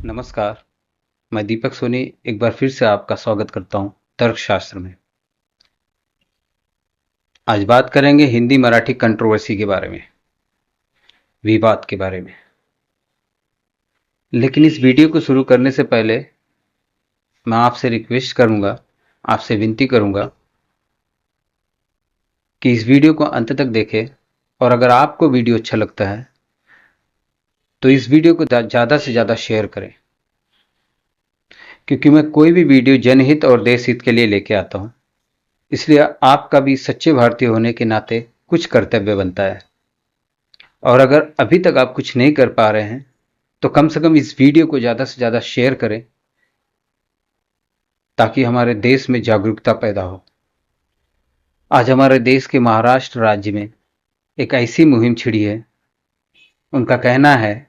नमस्कार। मैं दीपक सोनी एक बार फिर से आपका स्वागत करता हूं तर्कशास्त्र में। आज बात करेंगे हिंदी मराठी कंट्रोवर्सी के बारे में, विवाद के बारे में। लेकिन इस वीडियो को शुरू करने से पहले मैं आपसे रिक्वेस्ट करूंगा, आपसे विनती करूंगा कि इस वीडियो को अंत तक देखें और अगर आपको वीडियो अच्छा लगता है तो इस वीडियो को ज़्यादा से ज़्यादा शेयर करें, क्योंकि मैं कोई भी वीडियो जनहित और देश हित के लिए लेके आता हूं। इसलिए आपका भी सच्चे भारतीय होने के नाते कुछ कर्तव्य बनता है। और अगर अभी तक आप कुछ नहीं कर पा रहे हैं तो कम से कम इस वीडियो को ज़्यादा से ज़्यादा शेयर करें, ताकि हमारे देश में जागरूकता पैदा हो। आज हमारे देश के महाराष्ट्र राज्य में एक ऐसी मुहिम छिड़ी है। उनका कहना है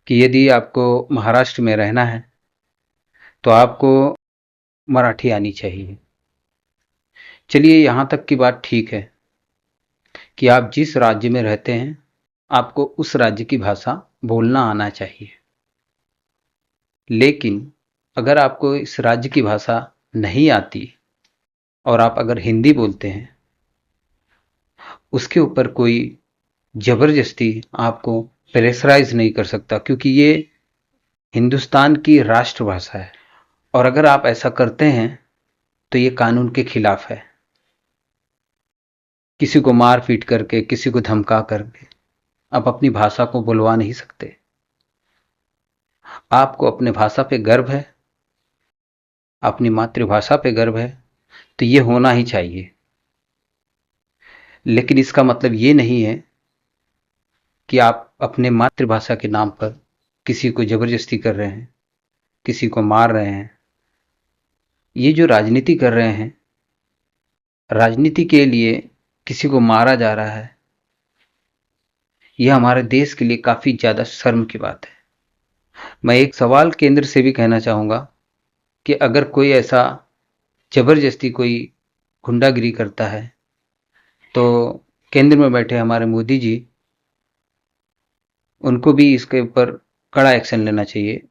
कि यदि आपको महाराष्ट्र में रहना है तो आपको मराठी आनी चाहिए। चलिए, यहाँ तक की बात ठीक है कि आप जिस राज्य में रहते हैं आपको उस राज्य की भाषा बोलना आना चाहिए। लेकिन अगर आपको इस राज्य की भाषा नहीं आती और आप अगर हिंदी बोलते हैं, उसके ऊपर कोई जबरदस्ती आपको प्रेशराइज नहीं कर सकता, क्योंकि ये हिंदुस्तान की राष्ट्रभाषा है। और अगर आप ऐसा करते हैं तो ये कानून के खिलाफ है। किसी को मार पीट करके, किसी को धमका करके आप अपनी भाषा को बुलवा नहीं सकते। आपको अपने भाषा पे गर्व है, अपनी मातृभाषा पे गर्व है, तो ये होना ही चाहिए। लेकिन इसका मतलब ये नहीं है कि आप अपने मातृभाषा के नाम पर किसी को जबरदस्ती कर रहे हैं, किसी को मार रहे हैं। ये जो राजनीति कर रहे हैं, राजनीति के लिए किसी को मारा जा रहा है, यह हमारे देश के लिए काफी ज्यादा शर्म की बात है। मैं एक सवाल केंद्र से भी कहना चाहूंगा कि अगर कोई ऐसा जबरदस्ती कोई गुंडागिरी करता है तो केंद्र में बैठे हमारे मोदी जी, उनको भी इसके ऊपर कड़ा एक्शन लेना चाहिए।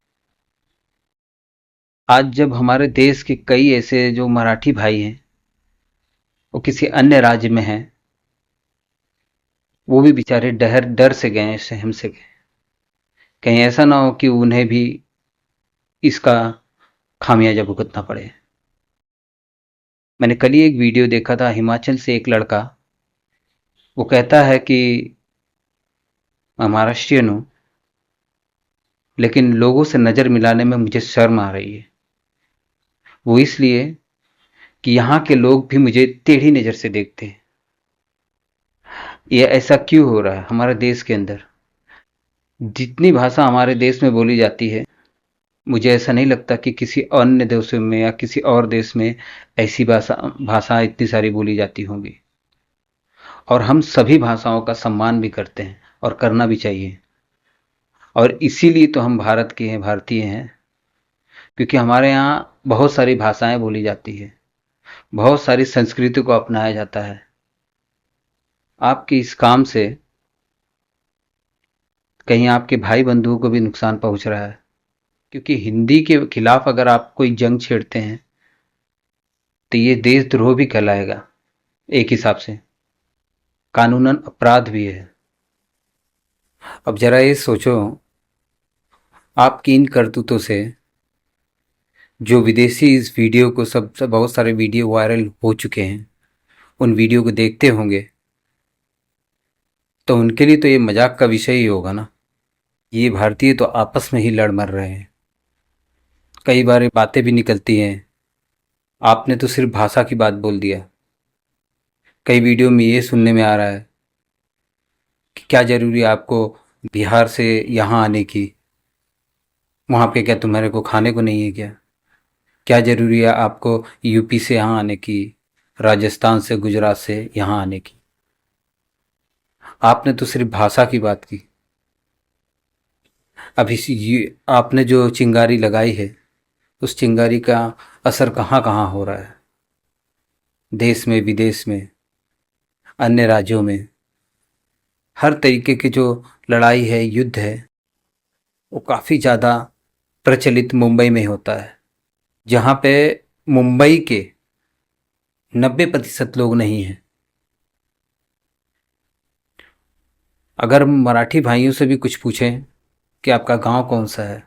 आज जब हमारे देश के कई ऐसे जो मराठी भाई हैं वो किसी अन्य राज्य में हैं, वो भी बेचारे डर डर से गए, सहम से गए। कहीं ऐसा ना हो कि उन्हें भी इसका खामियाजा भुगतना पड़े। मैंने कल ही एक वीडियो देखा था, हिमाचल से एक लड़का, वो कहता है कि मैं महाराष्ट्रियन हूं, लेकिन लोगों से नजर मिलाने में मुझे शर्म आ रही है। वो इसलिए कि यहाँ के लोग भी मुझे टेढ़ी नजर से देखते हैं। ये ऐसा क्यों हो रहा है हमारे देश के अंदर? जितनी भाषा हमारे देश में बोली जाती है, मुझे ऐसा नहीं लगता कि किसी अन्य देशों में या किसी और देश में ऐसी भाषा इतनी सारी बोली जाती होंगी। और हम सभी भाषाओं का सम्मान भी करते हैं और करना भी चाहिए। और इसीलिए तो हम भारत के हैं, भारतीय हैं, क्योंकि हमारे यहाँ बहुत सारी भाषाएं बोली जाती है, बहुत सारी संस्कृति को अपनाया जाता है। आपके इस काम से कहीं आपके भाई बंधुओं को भी नुकसान पहुंच रहा है, क्योंकि हिंदी के खिलाफ अगर आप कोई जंग छेड़ते हैं तो ये देशद्रोह भी कहलाएगा, एक हिसाब से कानूनन अपराध भी है। अब जरा ये सोचो, आपकी इन करतूतों से जो विदेशी इस वीडियो को सब बहुत सारे वीडियो वायरल हो चुके हैं, उन वीडियो को देखते होंगे, तो उनके लिए तो ये मजाक का विषय ही होगा ना। ये भारतीय तो आपस में ही लड़ मर रहे हैं। कई बार ये बातें भी निकलती हैं, आपने तो सिर्फ भाषा की बात बोल दिया। कई वीडियो में ये सुनने में आ रहा है कि क्या ज़रूरी है आपको बिहार से यहाँ आने की, वहाँ पे क्या तुम्हारे को खाने को नहीं है क्या? क्या ज़रूरी है आपको यूपी से यहाँ आने की, राजस्थान से, गुजरात से यहाँ आने की? आपने तो सिर्फ भाषा की बात की। अब इस ये आपने जो चिंगारी लगाई है, उस चिंगारी का असर कहाँ कहाँ हो रहा है, देश में, विदेश में, अन्य राज्यों में। हर तरीके की जो लड़ाई है, युद्ध है, वो काफ़ी ज़्यादा प्रचलित मुंबई में होता है, जहाँ पे मुंबई के 90% लोग नहीं हैं। अगर हम मराठी भाइयों से भी कुछ पूछें कि आपका गांव कौन सा है,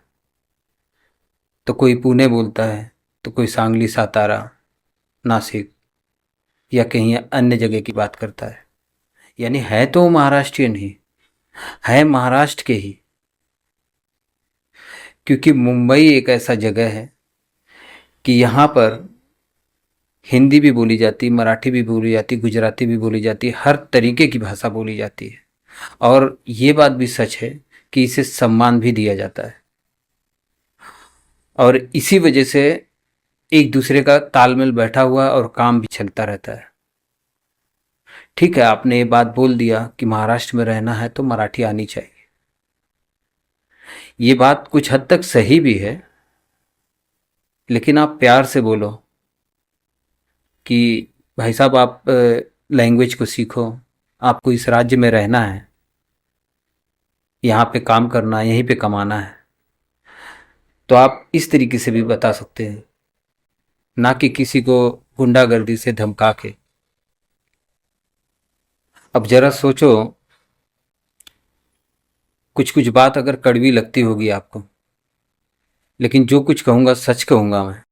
तो कोई पुणे बोलता है, तो कोई सांगली, सातारा, नासिक या कहीं अन्य जगह की बात करता है। यानी है तो वो महाराष्ट्रियन ही, है महाराष्ट्र के ही, क्योंकि मुंबई एक ऐसा जगह है कि यहाँ पर हिंदी भी बोली जाती, मराठी भी बोली जाती, गुजराती भी बोली जाती, हर तरीके की भाषा बोली जाती है। और ये बात भी सच है कि इसे सम्मान भी दिया जाता है, और इसी वजह से एक दूसरे का तालमेल बैठा हुआ है और काम भी चलता रहता है। ठीक है, आपने ये बात बोल दिया कि महाराष्ट्र में रहना है तो मराठी आनी चाहिए। ये बात कुछ हद तक सही भी है, लेकिन आप प्यार से बोलो कि भाई साहब आप लैंग्वेज को सीखो, आपको इस राज्य में रहना है, यहाँ पे काम करना है, यहीं पे कमाना है, तो आप इस तरीके से भी बता सकते हैं, ना कि किसी को गुंडागर्दी से धमका के। अब जरा सोचो, कुछ कुछ बात अगर कड़वी लगती होगी आपको, लेकिन जो कुछ कहूँगा सच कहूँगा मैं।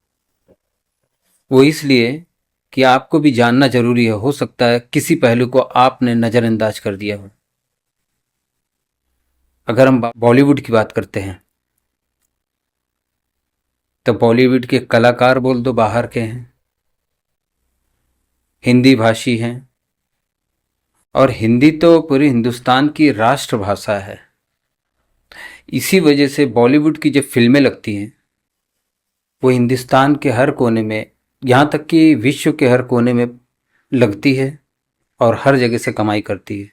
वो इसलिए कि आपको भी जानना जरूरी है, हो सकता है किसी पहलू को आपने नज़रअंदाज कर दिया हो। अगर हम बॉलीवुड की बात करते हैं, तो बॉलीवुड के कलाकार बोल दो बाहर के हैं, हिंदी भाषी हैं, और हिंदी तो पूरे हिंदुस्तान की राष्ट्रभाषा है। इसी वजह से बॉलीवुड की जो फिल्में लगती हैं वो हिंदुस्तान के हर कोने में, यहाँ तक कि विश्व के हर कोने में लगती है और हर जगह से कमाई करती है।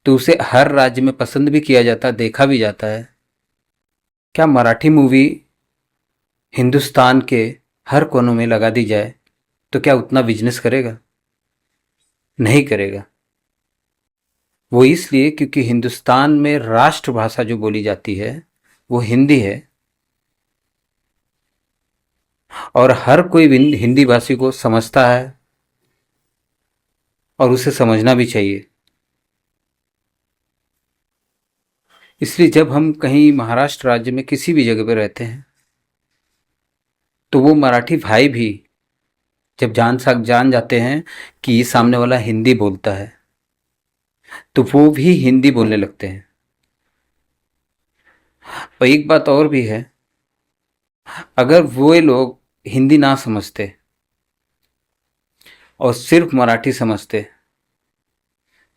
तो उसे हर राज्य में पसंद भी किया जाता है, देखा भी जाता है। क्या मराठी मूवी हिंदुस्तान के हर कोनों में लगा दी जाए तो क्या उतना बिजनेस करेगा? नहीं करेगा। वो इसलिए क्योंकि हिंदुस्तान में राष्ट्रभाषा जो बोली जाती है वो हिंदी है, और हर कोई हिंदी भाषी को समझता है और उसे समझना भी चाहिए। इसलिए जब हम कहीं महाराष्ट्र राज्य में किसी भी जगह पर रहते हैं, तो वो मराठी भाई भी जब जान जाते हैं कि ये सामने वाला हिंदी बोलता है, तो वो भी हिंदी बोलने लगते हैं। और एक बात और भी है, अगर वो लोग हिंदी ना समझते और सिर्फ मराठी समझते,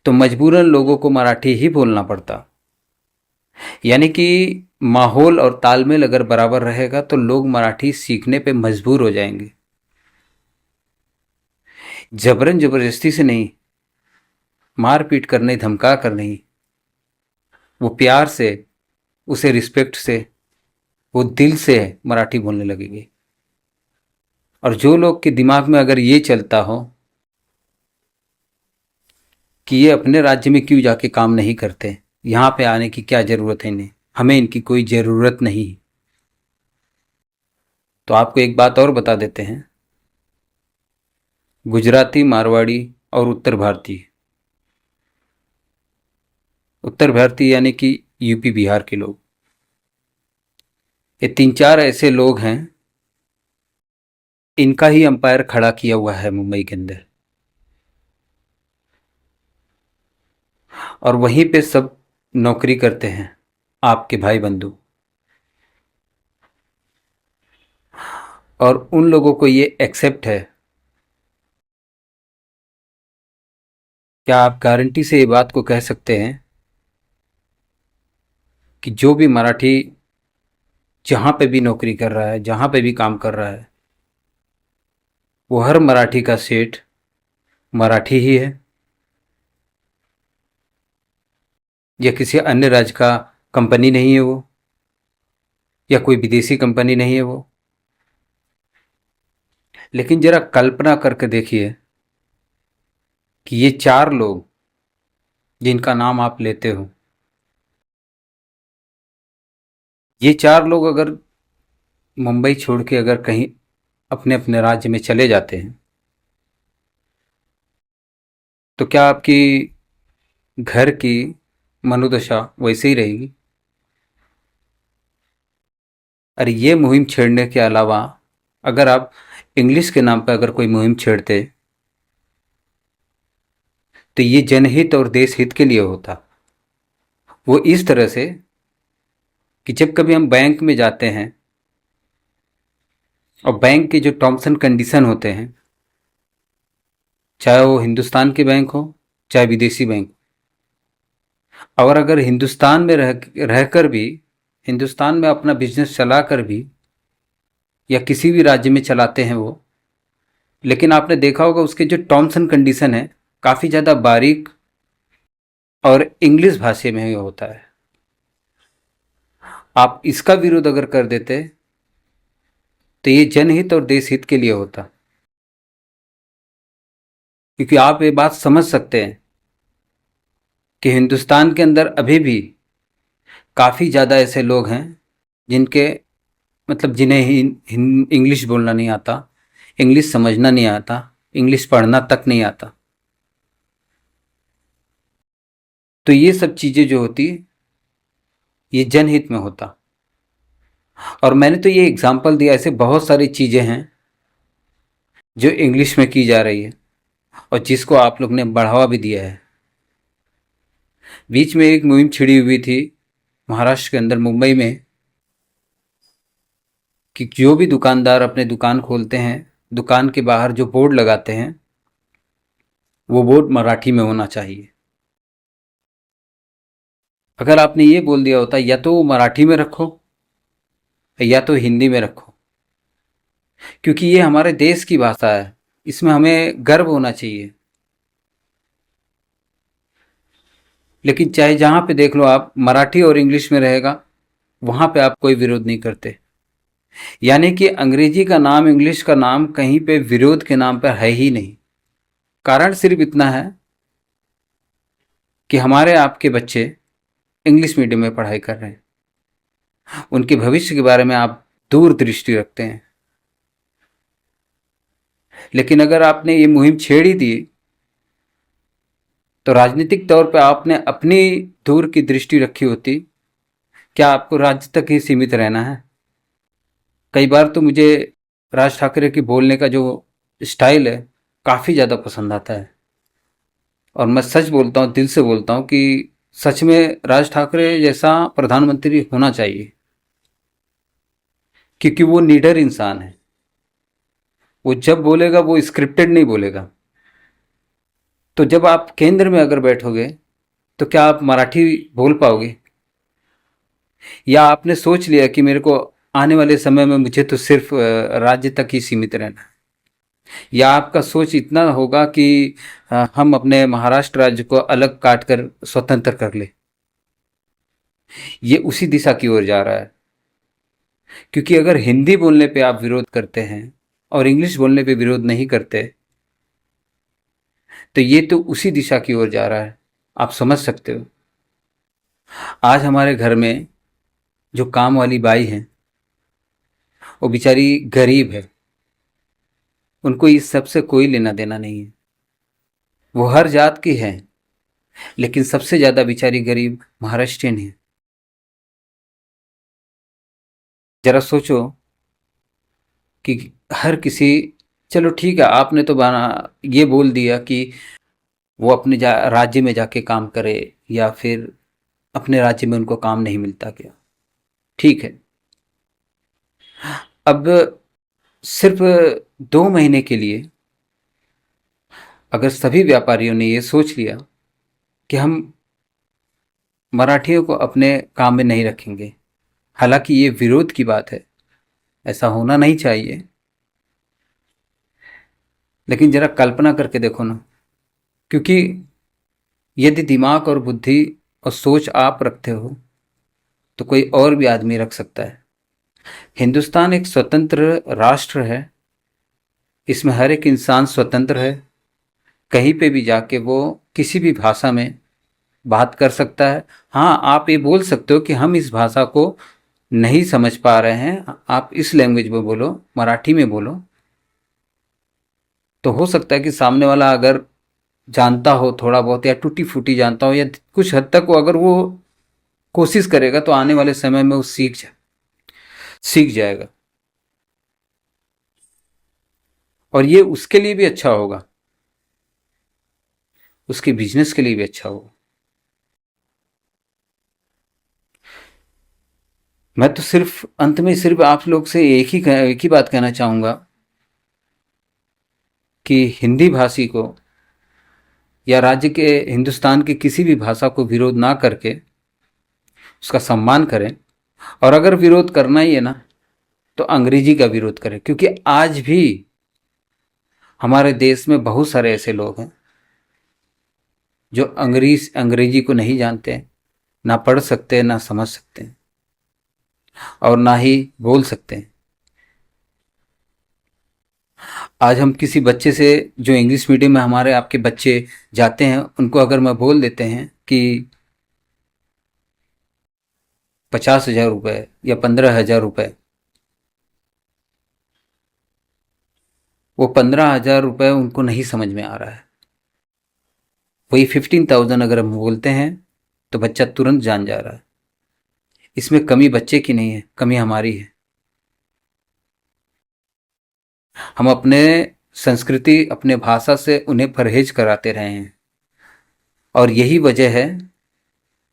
तो मजबूरन लोगों को मराठी ही बोलना पड़ता। यानी कि माहौल और तालमेल अगर बराबर रहेगा तो लोग मराठी सीखने पे मजबूर हो जाएंगे। जबरन जबरदस्ती से नहीं, मारपीट कर नहीं, धमका कर नहीं, वो प्यार से, उसे रिस्पेक्ट से, वो दिल से मराठी बोलने लगेंगे। और जो लोग के दिमाग में अगर ये चलता हो कि ये अपने राज्य में क्यों जाके काम नहीं करते, यहाँ पे आने की क्या ज़रूरत है इन्हें, हमें इनकी कोई ज़रूरत नहीं, तो आपको एक बात और बता देते हैं। गुजराती, मारवाड़ी और उत्तर भारतीय यानी कि यूपी बिहार के लोग, ये 3-4 ऐसे लोग हैं, इनका ही अंपायर खड़ा किया हुआ है मुंबई के अंदर, और वहीं पे सब नौकरी करते हैं आपके भाई बंधु। और उन लोगों को ये एक्सेप्ट है। क्या आप गारंटी से ये बात को कह सकते हैं कि जो भी मराठी जहाँ पे भी नौकरी कर रहा है, जहाँ पे भी काम कर रहा है, वो हर मराठी का सेठ मराठी ही है, या किसी अन्य राज्य का कंपनी नहीं है वो, या कोई विदेशी कंपनी नहीं है वो? लेकिन जरा कल्पना करके देखिए कि ये 4 लोग जिनका नाम आप लेते हो, ये चार लोग अगर मुंबई छोड़ के अगर कहीं अपने अपने राज्य में चले जाते हैं तो क्या आपकी घर की मनोदशा वैसे ही रहेगी? अरे ये मुहिम छेड़ने के अलावा अगर आप इंग्लिश के नाम पर अगर कोई मुहिम छेड़ते तो ये जनहित और देश हित के लिए होता। वो इस तरह से कि जब कभी हम बैंक में जाते हैं और बैंक के जो टर्म्स एंड कंडीशन होते हैं, चाहे वो हिंदुस्तान के बैंक हो चाहे विदेशी बैंक, और अगर हिंदुस्तान में रहकर भी, हिंदुस्तान में अपना बिजनेस चलाकर भी या किसी भी राज्य में चलाते हैं वो, लेकिन आपने देखा होगा उसके जो टर्म्स एंड कंडीशन है काफ़ी ज़्यादा बारीक और इंग्लिश भाषा में ही होता है। आप इसका विरोध अगर कर देते तो ये जनहित और देश हित के लिए होता, क्योंकि आप ये बात समझ सकते हैं कि हिंदुस्तान के अंदर अभी भी काफ़ी ज़्यादा ऐसे लोग हैं जिनके मतलब जिन्हें इंग्लिश बोलना नहीं आता, इंग्लिश समझना नहीं आता, इंग्लिश पढ़ना तक नहीं आता। तो ये सब चीज़ें जो होती ये जनहित में होता। और मैंने तो ये एग्जाम्पल दिया, ऐसे बहुत सारी चीज़ें हैं जो इंग्लिश में की जा रही है और जिसको आप लोग ने बढ़ावा भी दिया है। बीच में एक मुहिम छिड़ी हुई थी महाराष्ट्र के अंदर मुंबई में कि जो भी दुकानदार अपने दुकान खोलते हैं, दुकान के बाहर जो बोर्ड लगाते हैं वो बोर्ड मराठी में होना चाहिए। अगर आपने ये बोल दिया होता या तो वो मराठी में रखो या तो हिंदी में रखो, क्योंकि ये हमारे देश की भाषा है, इसमें हमें गर्व होना चाहिए। लेकिन चाहे जहाँ पे देख लो आप, मराठी और इंग्लिश में रहेगा, वहाँ पे आप कोई विरोध नहीं करते। यानी कि अंग्रेजी का नाम, इंग्लिश का नाम कहीं पे विरोध के नाम पर है ही नहीं। कारण सिर्फ इतना है कि हमारे आपके बच्चे इंग्लिश मीडियम में पढ़ाई कर रहे हैं, उनके भविष्य के बारे में आप दूर दृष्टि रखते हैं। लेकिन अगर आपने ये मुहिम छेड़ ही दी तो राजनीतिक तौर पर आपने अपनी दूर की दृष्टि रखी होती। क्या आपको राज्य तक ही सीमित रहना है? कई बार तो मुझे राज ठाकरे की बोलने का जो स्टाइल है काफ़ी ज़्यादा पसंद आता है, और मैं सच बोलता हूँ, दिल से बोलता हूँ कि सच में राज ठाकरे जैसा प्रधानमंत्री होना चाहिए, क्योंकि वो निडर इंसान है। वो जब बोलेगा वो स्क्रिप्टेड नहीं बोलेगा। तो जब आप केंद्र में अगर बैठोगे तो क्या आप मराठी बोल पाओगे, या आपने सोच लिया कि मेरे को आने वाले समय में मुझे तो सिर्फ राज्य तक ही सीमित रहना है, या आपका सोच इतना होगा कि हम अपने महाराष्ट्र राज्य को अलग काट कर स्वतंत्र कर ले? ये उसी दिशा की ओर जा रहा है। क्योंकि अगर हिंदी बोलने पे आप विरोध करते हैं और इंग्लिश बोलने पे विरोध नहीं करते तो ये तो उसी दिशा की ओर जा रहा है। आप समझ सकते हो। आज हमारे घर में जो काम वाली बाई हैं वो बेचारी गरीब है, उनको इस सब से कोई लेना देना नहीं है। वो हर जात की है, लेकिन सबसे ज़्यादा बेचारी गरीब महाराष्ट्रियन है। जरा सोचो कि हर किसी, चलो ठीक है आपने तो ये बोल दिया कि वो अपने राज्य में जाके काम करे, या फिर अपने राज्य में उनको काम नहीं मिलता क्या, ठीक है। अब सिर्फ 2 महीने के लिए अगर सभी व्यापारियों ने ये सोच लिया कि हम मराठियों को अपने काम में नहीं रखेंगे, हालांकि ये विरोध की बात है, ऐसा होना नहीं चाहिए, लेकिन जरा कल्पना करके देखो ना, क्योंकि यदि दिमाग और बुद्धि और सोच आप रखते हो तो कोई और भी आदमी रख सकता है। हिंदुस्तान एक स्वतंत्र राष्ट्र है, इसमें हर एक इंसान स्वतंत्र है, कहीं पे भी जाके वो किसी भी भाषा में बात कर सकता है। हाँ, आप ये बोल सकते हो कि हम इस भाषा को नहीं समझ पा रहे हैं, आप इस लैंग्वेज में बोलो, मराठी में बोलो, तो हो सकता है कि सामने वाला अगर जानता हो थोड़ा बहुत या टूटी फूटी जानता हो या कुछ हद तक वो अगर वो कोशिश करेगा तो आने वाले समय में वो सीख जाएगा, और ये उसके लिए भी अच्छा होगा, उसके बिजनेस के लिए भी अच्छा होगा। मैं तो सिर्फ अंत में सिर्फ आप लोग से एक ही बात कहना चाहूंगा कि हिंदी भाषी को या राज्य के हिंदुस्तान के किसी भी भाषा को विरोध ना करके उसका सम्मान करें, और अगर विरोध करना ही है ना तो अंग्रेजी का विरोध करें, क्योंकि आज भी हमारे देश में बहुत सारे ऐसे लोग हैं जो अंग्रेजी को नहीं जानते, ना पढ़ सकते ना समझ सकते और ना ही बोल सकते हैं। आज हम किसी बच्चे से जो इंग्लिश मीडियम में हमारे आपके बच्चे जाते हैं, उनको अगर मैं बोल देते हैं कि 50,000 रुपये या 15,000 रुपये, वो 15,000 रुपये उनको नहीं समझ में आ रहा है। वही 15,000 अगर हम बोलते हैं तो बच्चा तुरंत जान जा रहा है। इसमें कमी बच्चे की नहीं है, कमी हमारी है। हम अपने संस्कृति अपने भाषा से उन्हें परहेज कराते रहे हैं, और यही वजह है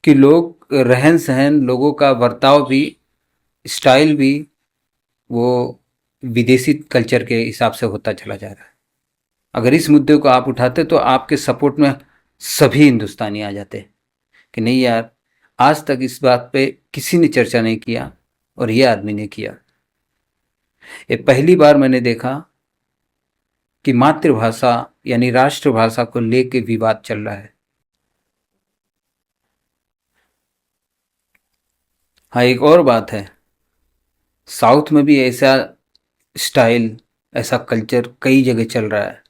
कि लोग रहन सहन, लोगों का बर्ताव भी, स्टाइल भी वो विदेशी कल्चर के हिसाब से होता चला जा रहा है। अगर इस मुद्दे को आप उठाते तो आपके सपोर्ट में सभी हिंदुस्तानी आ जाते कि नहीं यार, आज तक इस बात पे किसी ने चर्चा नहीं किया और ये आदमी ने किया। ये पहली बार मैंने देखा कि मातृभाषा यानी राष्ट्रभाषा को लेके विवाद चल रहा है। हाँ, एक और बात है, साउथ में भी ऐसा स्टाइल, ऐसा कल्चर कई जगह चल रहा है।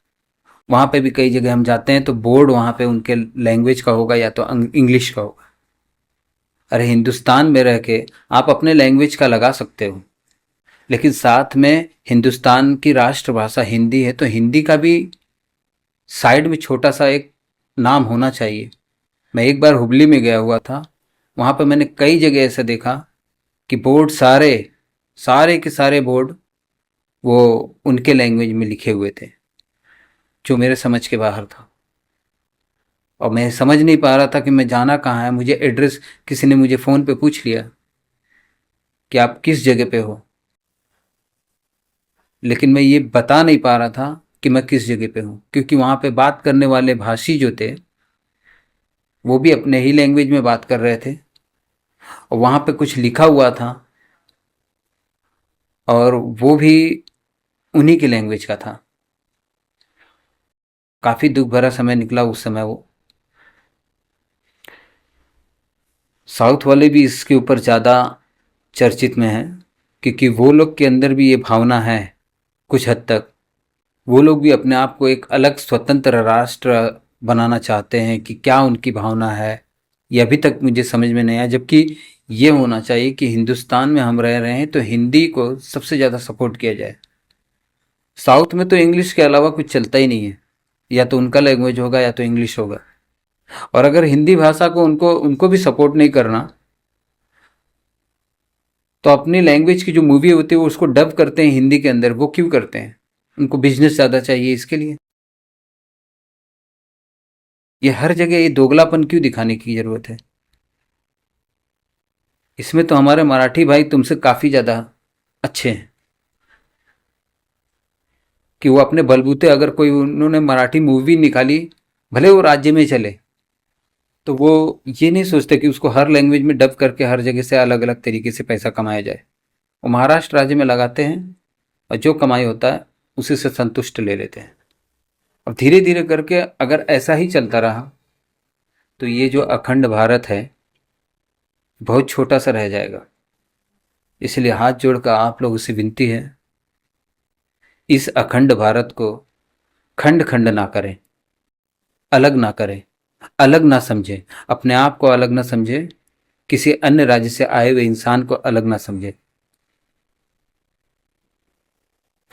वहाँ पे भी कई जगह हम जाते हैं तो बोर्ड वहाँ पे उनके लैंग्वेज का होगा या तो इंग्लिश का होगा। अरे हिंदुस्तान में रह के आप अपने लैंग्वेज का लगा सकते हो, लेकिन साथ में हिंदुस्तान की राष्ट्रभाषा हिंदी है तो हिंदी का भी साइड में छोटा सा एक नाम होना चाहिए। मैं एक बार हुबली में गया हुआ था, वहाँ पर मैंने कई जगह ऐसा देखा कि बोर्ड सारे सारे के सारे बोर्ड वो उनके लैंग्वेज में लिखे हुए थे, जो मेरे समझ के बाहर था। और मैं समझ नहीं पा रहा था कि मैं जाना कहाँ है। मुझे एड्रेस किसी ने मुझे फ़ोन पे पूछ लिया कि आप किस जगह पे हो, लेकिन मैं ये बता नहीं पा रहा था कि मैं किस जगह पे हूँ, क्योंकि वहाँ पे बात करने वाले भाषी जो थे वो भी अपने ही लैंग्वेज में बात कर रहे थे, और वहाँ पे कुछ लिखा हुआ था और वो भी उन्हीं की लैंग्वेज का था। काफ़ी दुख भरा समय निकला उस समय वो। साउथ वाले भी इसके ऊपर ज़्यादा चर्चित में हैं, क्योंकि वो लोग के अंदर भी ये भावना है कुछ हद तक। वो लोग भी अपने आप को एक अलग स्वतंत्र राष्ट्र बनाना चाहते हैं। कि क्या उनकी भावना है ये अभी तक मुझे समझ में नहीं आया, जबकि ये होना चाहिए कि हिंदुस्तान में हम रह रहे हैं तो हिंदी को सबसे ज़्यादा सपोर्ट किया जाए। साउथ में तो इंग्लिश के अलावा कुछ चलता ही नहीं है, या तो उनका लैंग्वेज होगा या तो इंग्लिश होगा। और अगर हिंदी भाषा को उनको उनको भी सपोर्ट नहीं करना तो अपनी लैंग्वेज की जो मूवी होती है वो उसको डब करते हैं हिंदी के अंदर। वो क्यों करते हैं? उनको बिजनेस ज़्यादा चाहिए इसके लिए। ये हर जगह ये दोगलापन क्यों दिखाने की ज़रूरत है? इसमें तो हमारे मराठी भाई तुमसे काफ़ी ज़्यादा अच्छे हैं कि वो अपने बलबूते अगर कोई उन्होंने मराठी मूवी निकाली, भले वो राज्य में चले, तो वो ये नहीं सोचते कि उसको हर लैंग्वेज में डब करके हर जगह से अलग अलग तरीके से पैसा कमाया जाए। वो महाराष्ट्र राज्य में लगाते हैं और जो कमाई होता है उसी से संतुष्ट ले लेते हैं। अब धीरे धीरे करके अगर ऐसा ही चलता रहा तो ये जो अखंड भारत है बहुत छोटा सा रह जाएगा। इसलिए हाथ जोड़कर आप लोगों से विनती है, इस अखंड भारत को खंड खंड ना करें, अलग ना करें, अलग ना समझें, अपने आप को अलग ना समझें किसी अन्य राज्य से आए हुए इंसान को अलग ना समझे।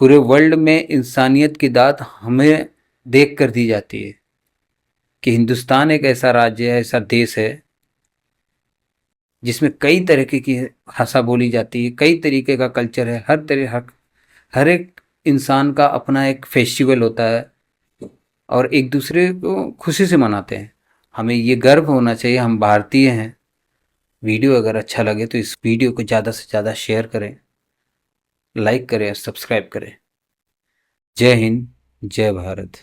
पूरे वर्ल्ड में इंसानियत की दात हमें देख कर दी जाती है कि हिंदुस्तान एक ऐसा राज्य है, ऐसा देश है जिसमें कई तरीके की भाषा बोली जाती है, कई तरीके का कल्चर है, हर एक इंसान का अपना एक फेस्टिवल होता है और एक दूसरे को खुशी से मनाते हैं। हमें ये गर्व होना चाहिए, हम भारतीय हैं। वीडियो अगर अच्छा लगे तो इस वीडियो को ज़्यादा से ज़्यादा शेयर करें, लाइक करें और सब्सक्राइब करें। जय हिंद, जय भारत।